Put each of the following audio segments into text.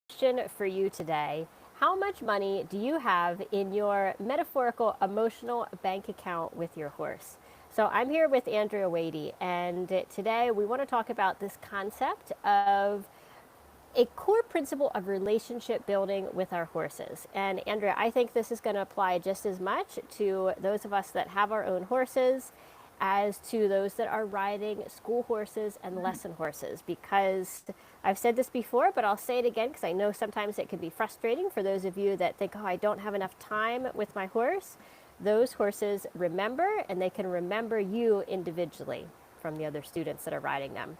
question for you today. How much money do you have in your metaphorical emotional bank account with your horse? So I'm here with Andrea Wadey, and today we want to talk about this concept of a core principle of relationship building with our horses. And Andrea, I think this is going to apply just as much to those of us that have our own horses as to those that are riding school horses and lesson horses, because I've said this before, but I'll say it again because I know sometimes it can be frustrating for those of you that think, oh, I don't have enough time with my horse. Those horses remember, and they can remember you individually from the other students that are riding them.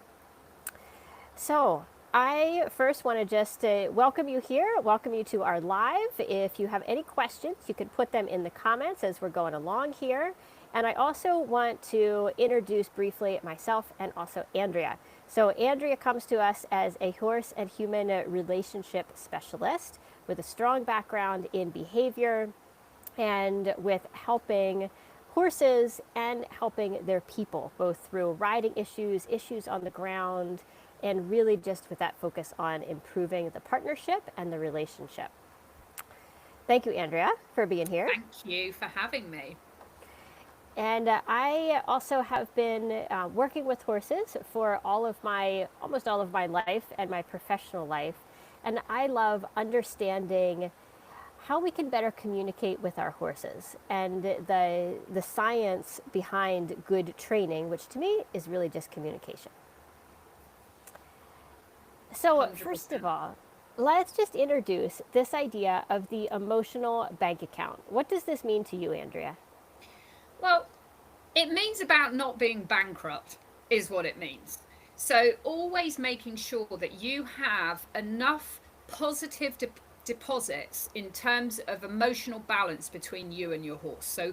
So I first want to just welcome you here, welcome you to our live. If you have any questions, you can put them in the comments as we're going along here. And I also want to introduce briefly myself and also Andrea. So Andrea comes to us as a horse and human relationship specialist with a strong background in behavior and with helping horses and helping their people, both through riding issues, issues on the ground, and really just with that focus on improving the partnership and the relationship. Thank you, Andrea, for being here. Thank you for having me. And I also have been working with horses for almost all of my life and my professional life. And I love understanding how we can better communicate with our horses and the science behind good training, which to me is really just communication. So, first of 100%. all, let's just introduce this idea of the emotional bank account. What does this mean to you, Andrea? Well, it means about not being bankrupt, is what it means. So, always making sure that you have enough positive deposits in terms of emotional balance between you and your horse. So,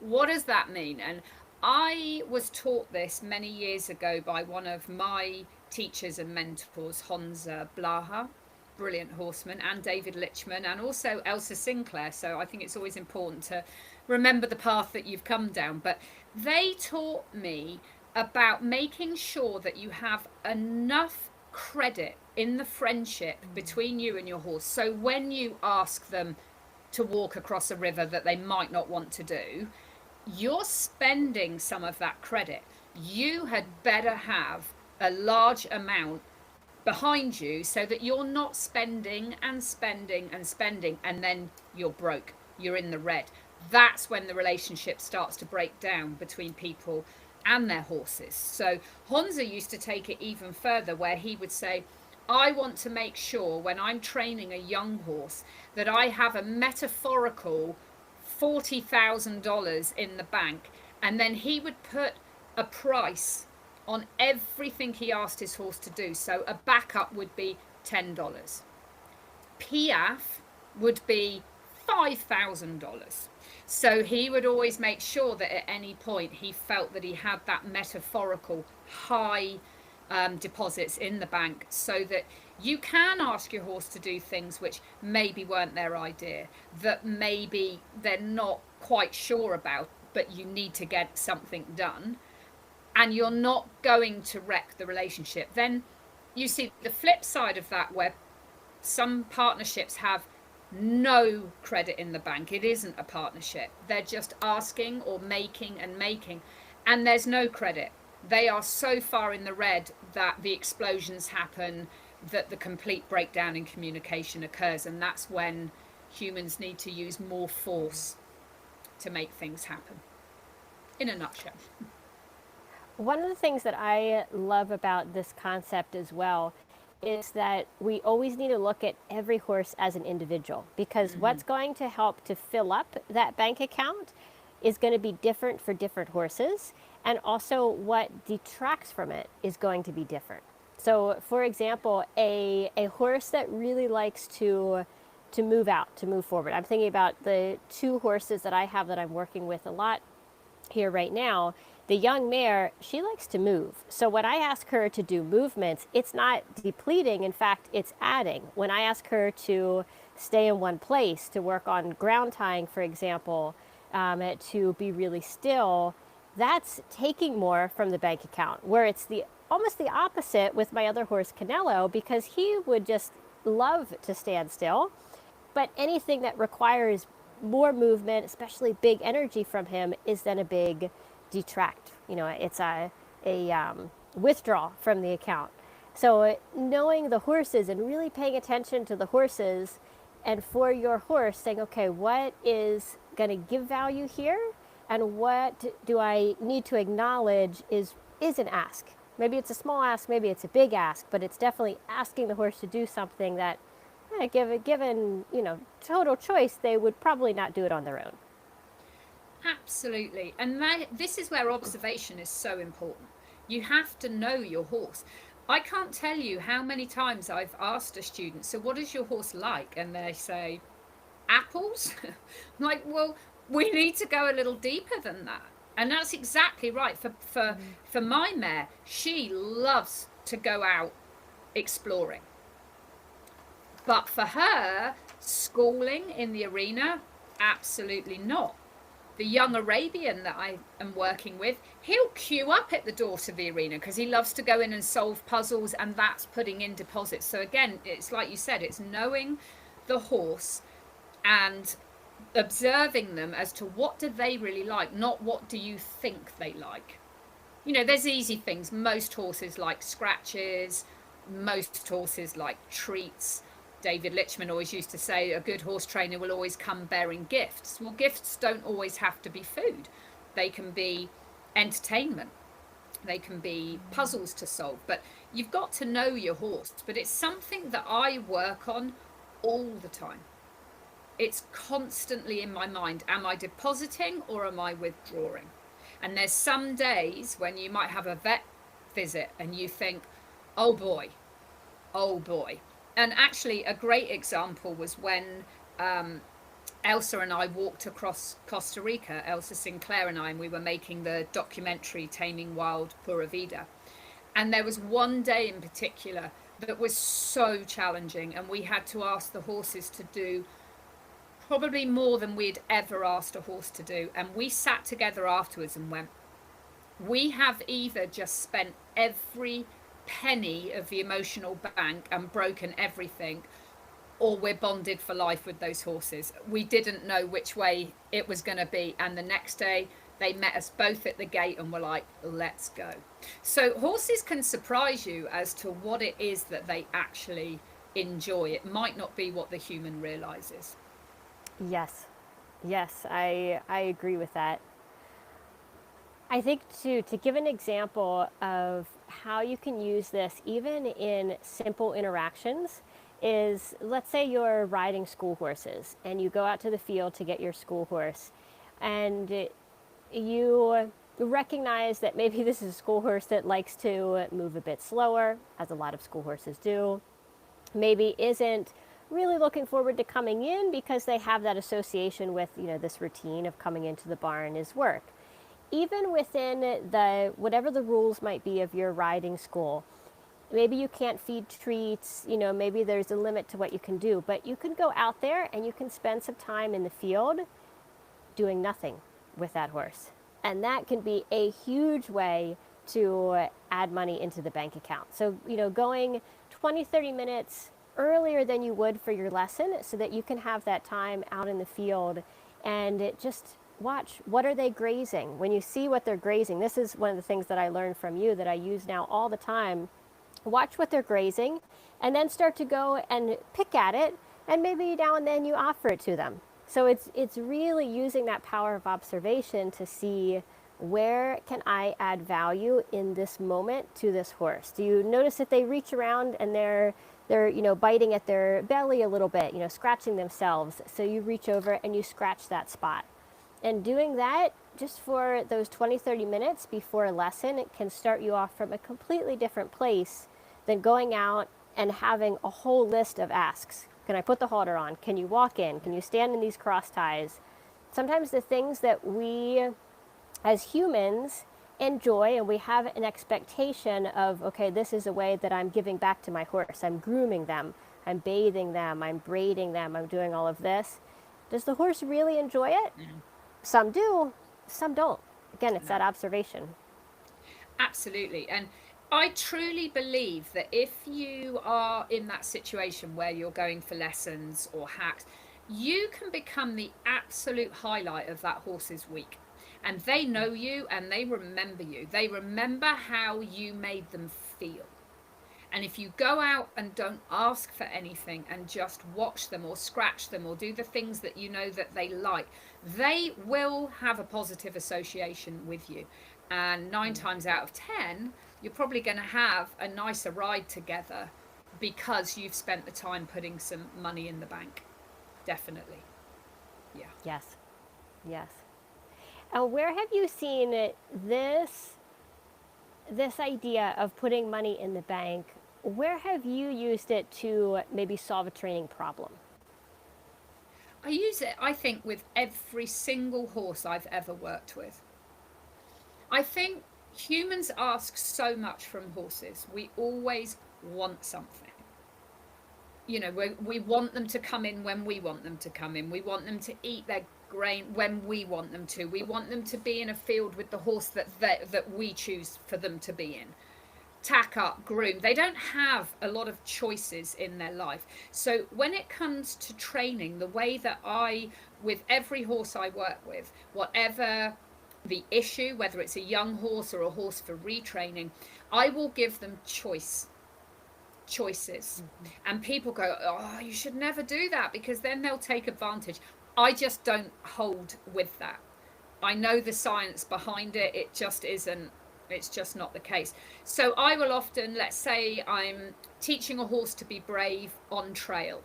what does that mean? And I was taught this many years ago by one of my teachers and mentors, Honza Blaha, brilliant horseman, and David Lichman, and also Elsa Sinclair. So I think it's always important to remember the path that you've come down. But they taught me about making sure that you have enough credit in the friendship between you and your horse. So when you ask them to walk across a river that they might not want to do, you're spending some of that credit. You had better have a large amount behind you so that you're not spending and spending and spending and then you're broke. You're in the red. That's when the relationship starts to break down between people and their horses. So Honza used to take it even further, where he would say, I want to make sure when I'm training a young horse that I have a metaphorical $40,000 in the bank. And then he would put a price on everything he asked his horse to do. So a backup would be $10. Piaffe would be $5,000. So he would always make sure that at any point he felt that he had that metaphorical high deposits in the bank, so that you can ask your horse to do things which maybe weren't their idea, that maybe they're not quite sure about, but you need to get something done, and you're not going to wreck the relationship. Then you see the flip side of that, where some partnerships have no credit in the bank. It isn't a partnership. They're just asking or making and making, and there's no credit. They are so far in the red that the explosions happen, that the complete breakdown in communication occurs, and that's when humans need to use more force to make things happen. In a nutshell. One of the things that I love about this concept as well is that we always need to look at every horse as an individual, because Mm-hmm. what's going to help to fill up that bank account is going to be different for different horses, and also what detracts from it is going to be different. So, for example, a horse that really likes to move out, to move forward. I'm thinking about the two horses that I have that I'm working with a lot here right now. The young mare, she likes to move. So when I ask her to do movements, it's not depleting. In fact, it's adding. When I ask her to stay in one place, to work on ground tying, for example, to be really still, that's taking more from the bank account. Where it's the almost the opposite with my other horse, Canelo, because he would just love to stand still, but anything that requires more movement, especially big energy from him, is then a big detract. It's a withdrawal from the account. So knowing the horses and really paying attention to the horses, and for your horse saying, okay, what is going to give value here, and what do I need to acknowledge is an ask. Maybe it's a small ask, maybe it's a big ask, but it's definitely asking the horse to do something that, given total choice, they would probably not do it on their own. Absolutely. And this is where observation is so important. You have to know your horse. I can't tell you how many times I've asked a student, so what is your horse like? And they say, apples? I'm like, well, we need to go a little deeper than that. And that's exactly right. For my mare, she loves to go out exploring. But for her, schooling in the arena, absolutely not. The young Arabian that I am working with, he'll queue up at the door to the arena because he loves to go in and solve puzzles, and that's putting in deposits. So again, it's like you said, it's knowing the horse and observing them as to what do they really like, not what do you think they like. There's easy things. Most horses like scratches, most horses like treats. David Lichman always used to say a good horse trainer will always come bearing gifts. Well, gifts don't always have to be food. They can be entertainment. They can be puzzles to solve. But you've got to know your horse. But it's something that I work on all the time. It's constantly in my mind. Am I depositing or am I withdrawing? And there's some days when you might have a vet visit and you think, oh boy. And actually, a great example was when Elsa and I walked across Costa Rica, Elsa Sinclair and we were making the documentary Taming Wild Pura Vida. And there was one day in particular that was so challenging, and we had to ask the horses to do probably more than we'd ever asked a horse to do. And we sat together afterwards and went, we have either just spent every penny of the emotional bank and broken everything, or we're bonded for life with those horses. We didn't know which way it was going to be, and the next day they met us both at the gate and were like, let's go. So horses can surprise you as to what it is that they actually enjoy. It might not be what the human realizes. Yes, I agree with that. I think to give an example of how you can use this even in simple interactions is, let's say you're riding school horses and you go out to the field to get your school horse, and you recognize that maybe this is a school horse that likes to move a bit slower, as a lot of school horses do, maybe isn't really looking forward to coming in because they have that association with, this routine of coming into the barn is work. Even within the whatever the rules might be of your riding school, maybe you can't feed treats, maybe there's a limit to what you can do, but you can go out there and you can spend some time in the field doing nothing with that horse. And that can be a huge way to add money into the bank account. So, going 20, 30 minutes earlier than you would for your lesson so that you can have that time out in the field and just watch, what are they grazing? When you see what they're grazing, this is one of the things that I learned from you that I use now all the time. Watch what they're grazing and then start to go and pick at it, and maybe now and then you offer it to them. So it's really using that power of observation to see, where can I add value in this moment to this horse? Do you notice that they reach around and they're biting at their belly a little bit, scratching themselves? So you reach over and you scratch that spot. And doing that just for those 20, 30 minutes before a lesson, it can start you off from a completely different place than going out and having a whole list of asks. Can I put the halter on? Can you walk in? Can you stand in these cross ties? Sometimes the things that we as humans enjoy, and we have an expectation of, okay, this is a way that I'm giving back to my horse. I'm grooming them, I'm bathing them, I'm braiding them, I'm doing all of this. Does the horse really enjoy it? Yeah. Some do, some don't. Again, it's that observation. Absolutely. And I truly believe that if you are in that situation where you're going for lessons or hacks, you can become the absolute highlight of that horse's week. And they know you and they remember you. They remember how you made them feel. And if you go out and don't ask for anything and just watch them or scratch them or do the things that you know that they like, they will have a positive association with you. And 9 times out of 10, you're probably going to have a nicer ride together because you've spent the time putting some money in the bank. Definitely. Yeah. Yes. Yes. And where have you seen this this idea of putting money in the bank? Where have you used it to maybe solve a training problem? I use it, I think, with every single horse I've ever worked with. I think humans ask so much from horses. We always want something. You know, we want them to come in when we want them to come in. We want them to eat their grain when we want them to. We want them to be in a field with the horse that we choose for them to be in. Tack up, groom. They don't have a lot of choices in their life. So when it comes to training, the way that with every horse I work with, whatever the issue, whether it's a young horse or a horse for retraining, I will give them choices. Mm-hmm. And people go, oh, you should never do that because then they'll take advantage. I just don't hold with that. I know the science behind it. It just isn't. It's just not the case. So I will often, let's say I'm teaching a horse to be brave on trail,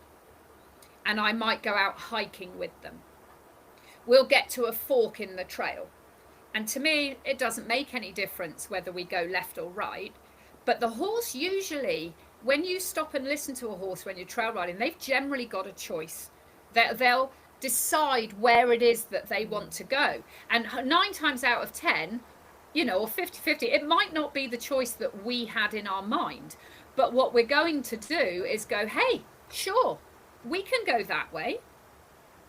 and I might go out hiking with them. We'll get to a fork in the trail. And to me, it doesn't make any difference whether we go left or right. But the horse usually, when you stop and listen to a horse when you're trail riding, they've generally got a choice. They'll decide where it is that they want to go. And 9 times out of 10, you know, or 50-50, it might not be the choice that we had in our mind. But what we're going to do is go, hey, sure, we can go that way.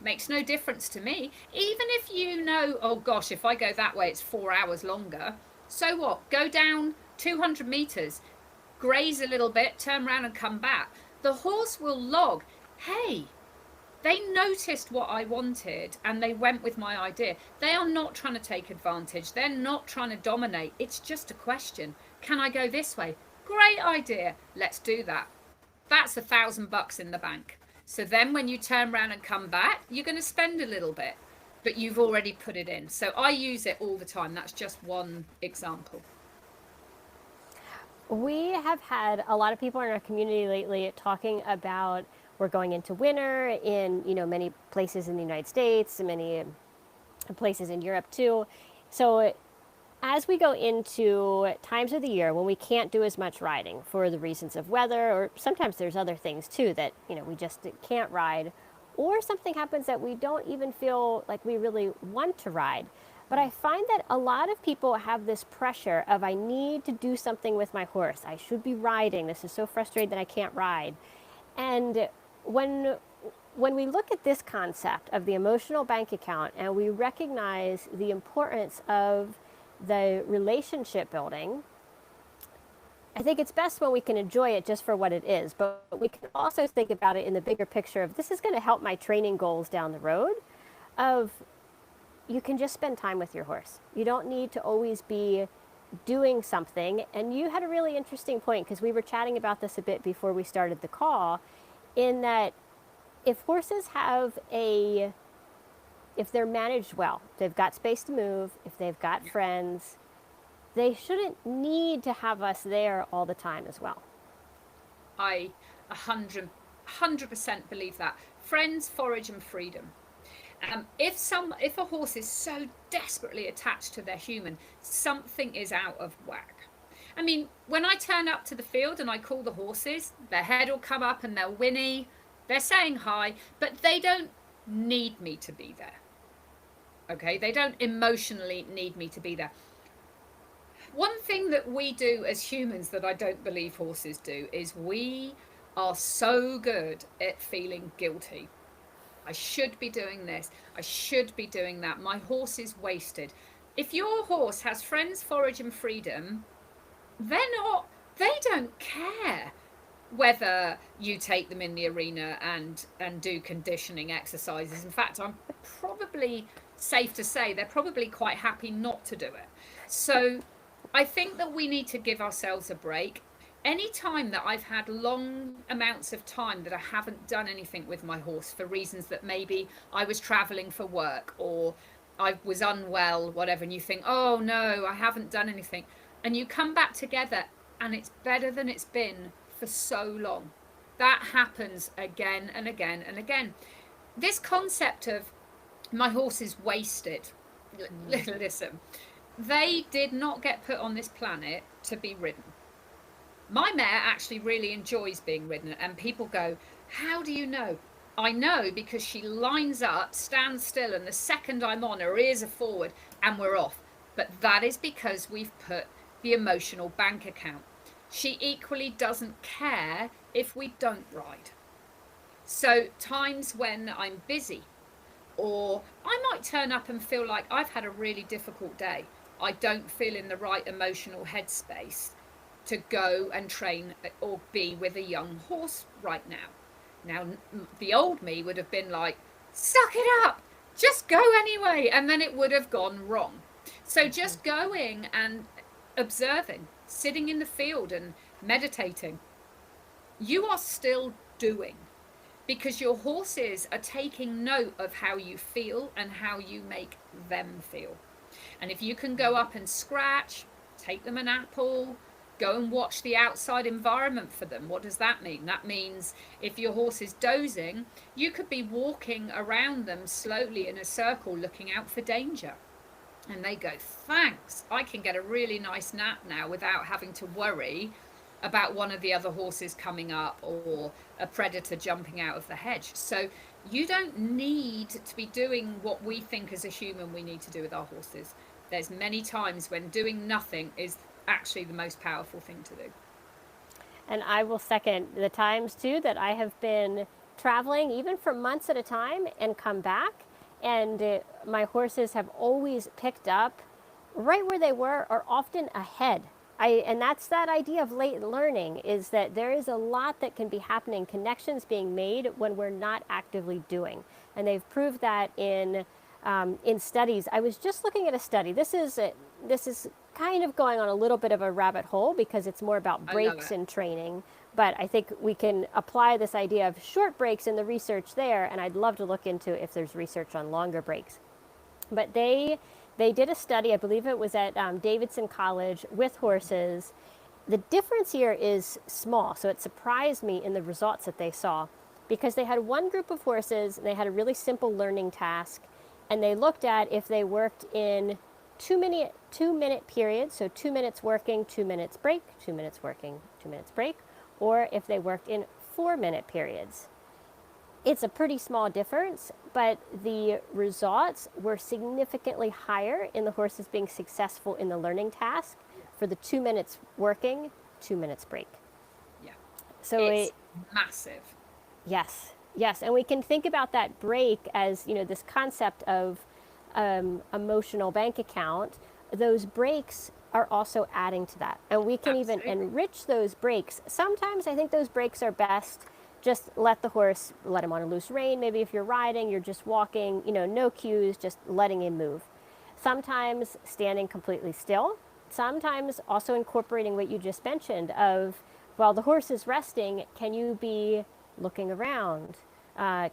Makes no difference to me. Even if you know, oh gosh, if I go that way, it's 4 hours longer. So what? Go down 200 meters, graze a little bit, turn around and come back. The horse will log, hey, they noticed what I wanted and they went with my idea. They are not trying to take advantage. They're not trying to dominate. It's just a question. Can I go this way? Great idea. Let's do that. That's $1,000 in the bank. So then when you turn around and come back, you're going to spend a little bit, but you've already put it in. So I use it all the time. That's just one example. We have had a lot of people in our community lately talking about we're going into winter in, you know, many places in the United States and many places in Europe too. So as we go into times of the year when we can't do as much riding for the reasons of weather, or sometimes there's other things too that, you know, we just can't ride, or something happens that we don't even feel like we really want to ride. But I find that a lot of people have this pressure of, I need to do something with my horse. I should be riding. This is so frustrating that I can't ride. And when we look at this concept of the emotional bank account and we recognize the importance of the relationship building, I think it's best when we can enjoy it just for what it is, but we can also think about it in the bigger picture of, this is going to help my training goals down the road. Of, you can just spend time with your horse. You don't need to always be doing something. And you had a really interesting point, because we were chatting about this a bit before we started the call, in that if horses have if they're managed well, they've got space to move, if they've got friends, they shouldn't need to have us there all the time as well. I 100% believe that. Friends, forage, and freedom. If a horse is so desperately attached to their human, something is out of whack. I mean, when I turn up to the field and I call the horses, their head will come up and they'll whinny. They're saying hi, but they don't need me to be there. Okay, they don't emotionally need me to be there. One thing that we do as humans that I don't believe horses do is we are so good at feeling guilty. I should be doing this. I should be doing that. My horse is wasted. If your horse has friends, forage, and freedom, they don't care whether you take them in the arena and do conditioning exercises. In fact, I'm probably safe to say they're probably quite happy not to do it. So I think that we need to give ourselves a break. Any time that I've had long amounts of time that I haven't done anything with my horse for reasons that maybe I was traveling for work or I was unwell, whatever, and you think, oh no, I haven't done anything, and you come back together and it's better than it's been for so long. That happens again and again and again. This concept of my horse is wasted. Listen, they did not get put on this planet to be ridden. My mare actually really enjoys being ridden, and people go, how do you know? I know because she lines up, stands still, and the second I'm on, her ears are forward and we're off. But that is because we've put the emotional bank account. She equally doesn't care if we don't ride. So times when I'm busy, or I might turn up and feel like I've had a really difficult day, I don't feel in the right emotional headspace to go and train or be with a young horse right now. Now, the old me would have been like, suck it up, just go anyway, and then it would have gone wrong. So just going and observing, sitting in the field and meditating, you are still doing, because your horses are taking note of how you feel and how you make them feel. And if you can go up and scratch, take them an apple, go and watch the outside environment for them. What does that mean? That means if your horse is dozing, you could be walking around them slowly in a circle looking out for danger. And they go, thanks, I can get a really nice nap now without having to worry about one of the other horses coming up or a predator jumping out of the hedge. So you don't need to be doing what we think as a human we need to do with our horses. There's many times when doing nothing is actually the most powerful thing to do. And I will second the times too that I have been traveling even for months at a time and come back, and my horses have always picked up right where they were or often ahead. And that's that idea of late learning, is that there is a lot that can be happening, connections being made when we're not actively doing. And they've proved that in studies. I was just looking at a study. This is kind of going on a little bit of a rabbit hole because it's more about breaks in training. But I think we can apply this idea of short breaks in the research there, and I'd love to look into if there's research on longer breaks. But they did a study, I believe it was at Davidson College, with horses. The difference here is small, so it surprised me in the results that they saw, because they had one group of horses and they had a really simple learning task, and they looked at if they worked in 2-minute periods, so 2 minutes working, 2 minutes break, 2 minutes working, 2 minutes break, or if they worked in 4-minute periods. It's a pretty small difference, but the results were significantly higher in the horses being successful in the learning task for the 2 minutes working, 2 minutes break. Yeah. So it's massive. Yes, yes. And we can think about that break as, this concept of emotional bank account. Those breaks are also adding to that. And we can even enrich those breaks. Sometimes I think those breaks are best. Just let the horse, let him on a loose rein. Maybe if you're riding, you're just walking, no cues, just letting him move. Sometimes standing completely still. Sometimes also incorporating what you just mentioned of, while the horse is resting, can you be looking around?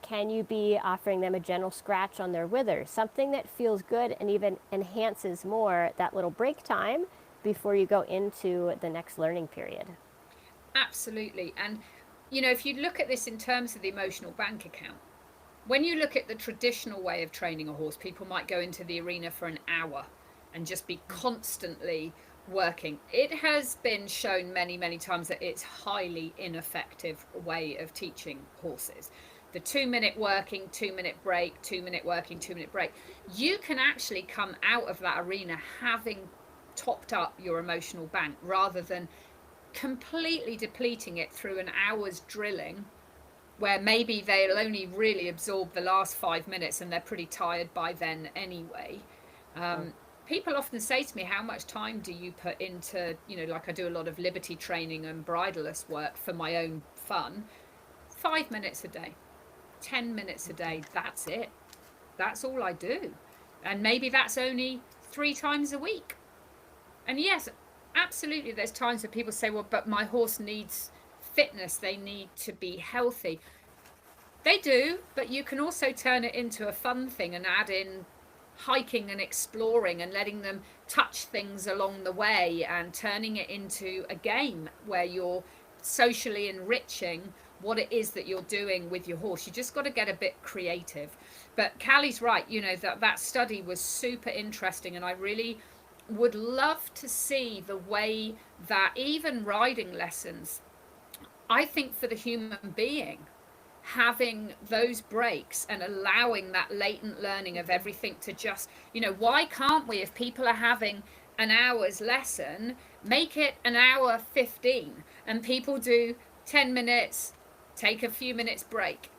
Can you be offering them a gentle scratch on their withers? Something that feels good and even enhances more that little break time before you go into the next learning period. Absolutely. And if you look at this in terms of the emotional bank account, when you look at the traditional way of training a horse, people might go into the arena for an hour and just be constantly working. It has been shown many, many times that it's highly ineffective way of teaching horses. The 2-minute working, 2-minute break, 2-minute working, 2-minute break. You can actually come out of that arena having topped up your emotional bank rather than completely depleting it through an hour's drilling where maybe they'll only really absorb the last 5 minutes and they're pretty tired by then anyway. people often say to me, how much time do you put into, like I do a lot of liberty training and bridleless work for my own fun. 5 minutes a day, 10 minutes a day, that's it. That's all I do. And maybe that's only 3 times a week. And yes, absolutely, there's times where people say, well, but my horse needs fitness, they need to be healthy. They do, but you can also turn it into a fun thing and add in hiking and exploring and letting them touch things along the way and turning it into a game where you're socially enriching what it is that you're doing with your horse. You just got to get a bit creative. But Callie's right, that study was super interesting, and I really would love to see the way that even riding lessons, I think for the human being, having those breaks and allowing that latent learning of everything to just, why can't we, if people are having an hour's lesson, make it an hour 15 and people do 10 minutes, take a few minutes break,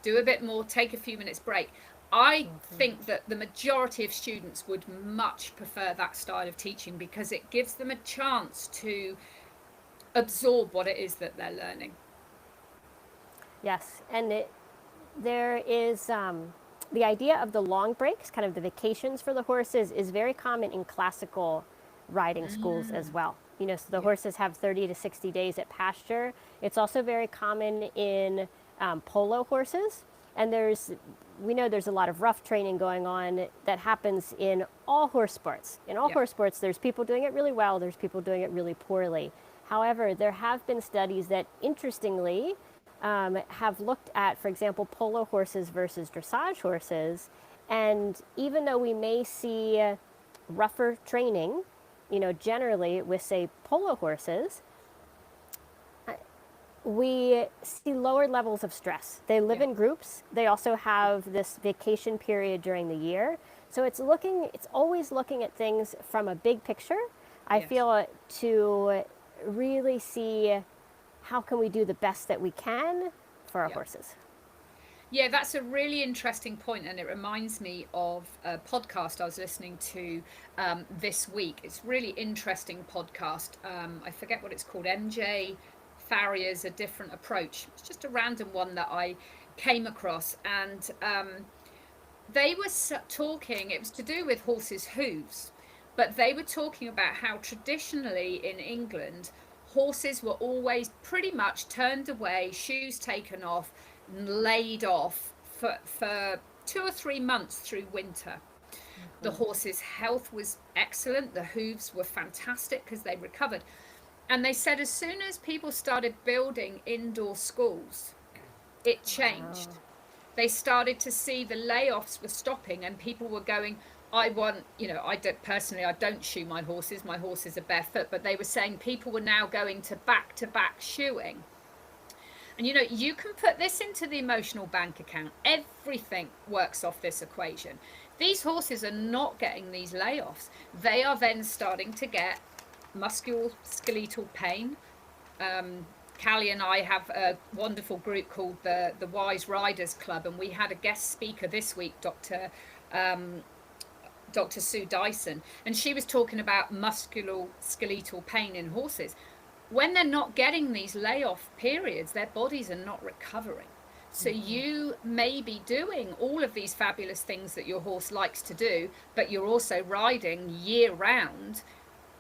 do a bit more, take a few minutes break. I think that the majority of students would much prefer that style of teaching because it gives them a chance to absorb what it is that they're learning. Yes, and there is the idea of the long breaks, kind of the vacations for the horses, is very common in classical riding schools as well. So the horses have 30 to 60 days at pasture. It's also very common in polo horses, and we know there's a lot of rough training going on that happens in all horse sports. In all horse sports, there's people doing it really well, there's people doing it really poorly. However, there have been studies that, interestingly, have looked at, for example, polo horses versus dressage horses. And even though we may see rougher training, generally with, say, polo horses, we see lower levels of stress. They live in groups. They also have this vacation period during the year. So it's always looking at things from a big picture. I feel, to really see how can we do the best that we can for our horses. Yeah, that's a really interesting point, and it reminds me of a podcast I was listening to this week. It's a really interesting podcast. I forget what it's called. MJ Farrier's A Different Approach. It's just a random one that I came across, and they were talking, it was to do with horses' hooves, but they were talking about how traditionally in England, horses were always pretty much turned away, shoes taken off, and laid off for 2 or 3 months through winter. The horse's health was excellent. The hooves were fantastic because they recovered. And they said as soon as people started building indoor schools, it changed. Wow. They started to see the layoffs were stopping and people were going, I don't shoe my horses. My horses are barefoot. But they were saying people were now going to back shoeing. And, you can put this into the emotional bank account. Everything works off this equation. These horses are not getting these layoffs. They are then starting to get musculoskeletal pain. Callie and I have a wonderful group called the Wise Riders Club. And we had a guest speaker this week, Dr. Sue Dyson, and she was talking about musculoskeletal pain in horses. When they're not getting these layoff periods, their bodies are not recovering. So you may be doing all of these fabulous things that your horse likes to do, but you're also riding year round.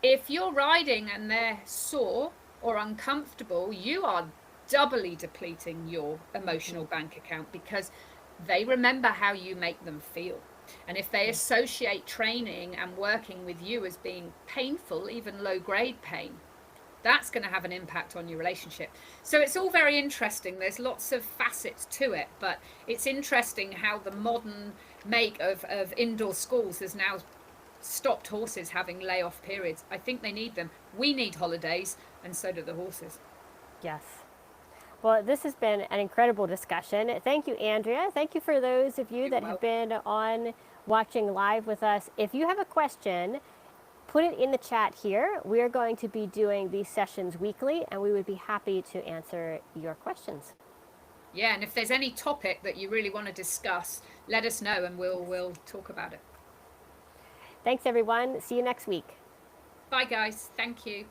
If you're riding and they're sore or uncomfortable, you are doubly depleting your emotional bank account because they remember how you make them feel. And if they associate training and working with you as being painful, even low-grade pain, that's going to have an impact on your relationship. So it's all very interesting. There's lots of facets to it, but it's interesting how the modern make of indoor schools has now stopped horses having layoff periods. I think they need them. We need holidays, and so do the horses. Yes. Well, this has been an incredible discussion. Thank you, Andrea. Thank you for those of you that have been on watching live with us. If you have a question, put it in the chat here. We are going to be doing these sessions weekly, and we would be happy to answer your questions. Yeah, and if there's any topic that you really want to discuss, let us know, and we'll talk about it. Thanks, everyone. See you next week. Bye, guys. Thank you.